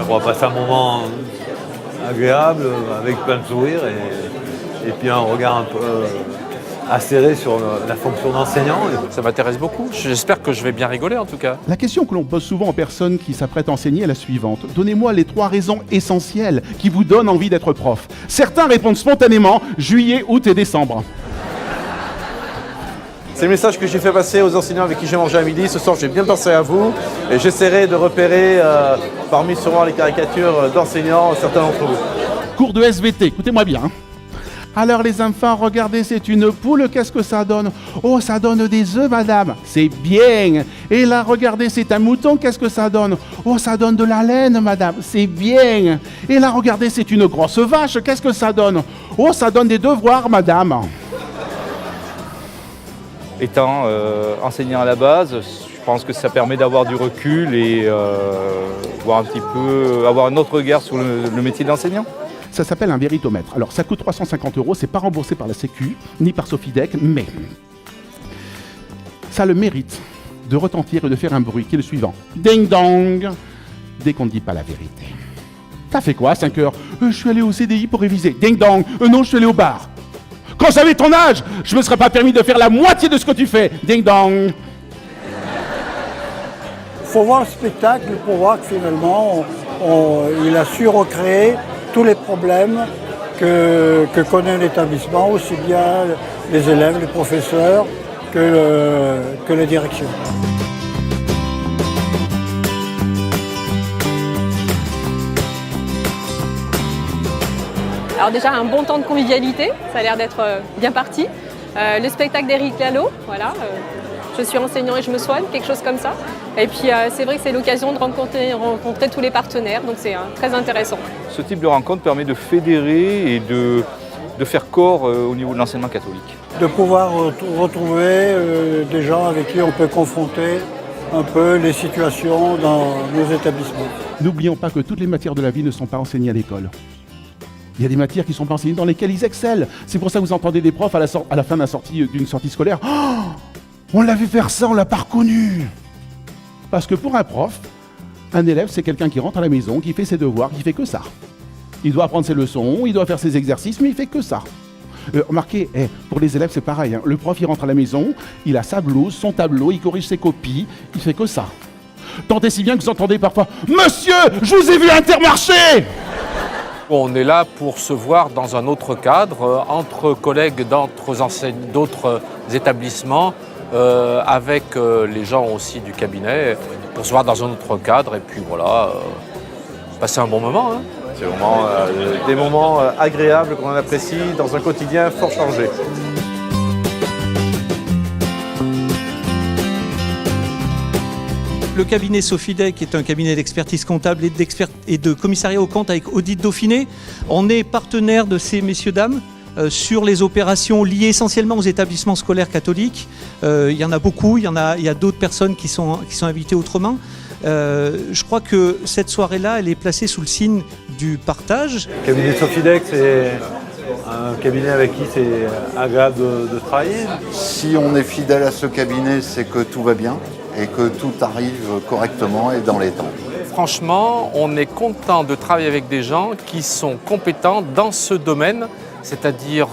On va passer un moment agréable, avec plein de sourires et puis un regard un peu acéré sur la fonction d'enseignant. Ça m'intéresse beaucoup. J'espère que je vais bien rigoler en tout cas. La question que l'on pose souvent aux personnes qui s'apprêtent à enseigner est la suivante. Donnez-moi les 3 raisons essentielles qui vous donnent envie d'être prof. Certains répondent spontanément juillet, août et décembre. C'est le message que j'ai fait passer aux enseignants avec qui j'ai mangé à midi. Ce soir, j'ai bien pensé à vous et j'essaierai de repérer parmi souvent les caricatures d'enseignants certains d'entre vous. Cours de SVT, écoutez-moi bien. Alors les enfants, regardez, c'est une poule, qu'est-ce que ça donne? Oh, ça donne des œufs, madame. C'est bien. Et là, regardez, c'est un mouton, qu'est-ce que ça donne? Oh, ça donne de la laine, madame. C'est bien. Et là, regardez, c'est une grosse vache, qu'est-ce que ça donne? Oh, ça donne des devoirs, madame. Étant enseignant à la base, je pense que ça permet d'avoir du recul et voir un petit peu, avoir un autre regard sur le métier d'enseignant. Ça s'appelle un véritomètre. Alors, ça coûte 350 €, c'est pas remboursé par la Sécu, ni par Sofidec, mais ça a le mérite de retentir et de faire un bruit qui est le suivant. Ding dong! Dès qu'on ne dit pas la vérité. T'as fait quoi à 5 heures? Je suis allé au CDI pour réviser. Ding dong! Non, je suis allé au bar. Quand j'avais ton âge, je me serais pas permis de faire la moitié de ce que tu fais. Ding dong! Il faut voir le spectacle pour voir que finalement, il a su recréer tous les problèmes que connaît l'établissement, aussi bien les élèves, les professeurs que les directions. Alors déjà un bon temps de convivialité, ça a l'air d'être bien parti. Le spectacle d'Éric Lalo, voilà. Je suis enseignant et je me soigne, quelque chose comme ça. Et puis c'est vrai que c'est l'occasion de rencontrer tous les partenaires, donc c'est très intéressant. Ce type de rencontre permet de fédérer et de faire corps au niveau de l'enseignement catholique. De pouvoir retrouver des gens avec qui on peut confronter un peu les situations dans nos établissements. N'oublions pas que toutes les matières de la vie ne sont pas enseignées à l'école. Il y a des matières qui sont pas enseignées dans lesquelles ils excellent. C'est pour ça que vous entendez des profs à la fin d'une sortie scolaire. Oh, on l'a vu faire ça, on l'a pas reconnu. Parce que pour un prof, un élève, c'est quelqu'un qui rentre à la maison, qui fait ses devoirs, qui fait que ça. Il doit apprendre ses leçons, il doit faire ses exercices, mais il fait que ça. Remarquez, pour les élèves, c'est pareil. Le prof, il rentre à la maison, il a sa blouse, son tableau, il corrige ses copies, il fait que ça. Tant et si bien que vous entendez parfois « Monsieur, je vous ai vu à Intermarché !» On est là pour se voir dans un autre cadre, entre collègues d'autres établissements, avec les gens aussi du cabinet, pour se voir dans un autre cadre et puis voilà, passer un bon moment. Hein. C'est vraiment des moments agréables qu'on apprécie dans un quotidien fort chargé. Le cabinet Sofidec est un cabinet d'expertise comptable et de commissariat aux comptes avec Audit Dauphiné. On est partenaire de ces messieurs-dames sur les opérations liées essentiellement aux établissements scolaires catholiques. Il y en a beaucoup, il y a d'autres personnes qui sont invitées autrement. Je crois que cette soirée-là, elle est placée sous le signe du partage. Le cabinet Sofidec, c'est un cabinet avec qui c'est agréable de travailler. Si on est fidèle à ce cabinet, c'est que tout va bien et que tout arrive correctement et dans les temps. Franchement, on est content de travailler avec des gens qui sont compétents dans ce domaine, c'est-à-dire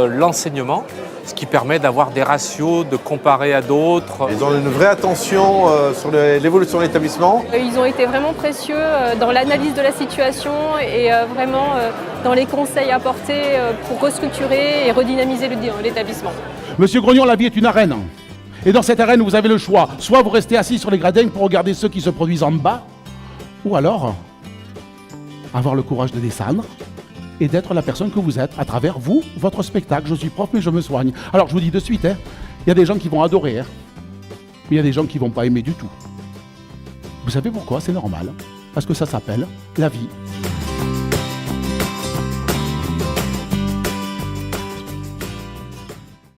l'enseignement, ce qui permet d'avoir des ratios, de comparer à d'autres. Ils ont une vraie attention sur l'évolution de l'établissement. Ils ont été vraiment précieux dans l'analyse de la situation et vraiment dans les conseils apportés pour restructurer et redynamiser l'établissement. Monsieur Grognon, la vie est une arène. Et dans cette arène, vous avez le choix. Soit vous restez assis sur les gradins pour regarder ceux qui se produisent en bas, ou alors avoir le courage de descendre et d'être la personne que vous êtes à travers vous, votre spectacle. Je suis prof, mais je me soigne. Alors je vous dis de suite, il y a des gens qui vont adorer, mais il y a des gens qui ne vont pas aimer du tout. Vous savez pourquoi? C'est normal. Parce que ça s'appelle la vie.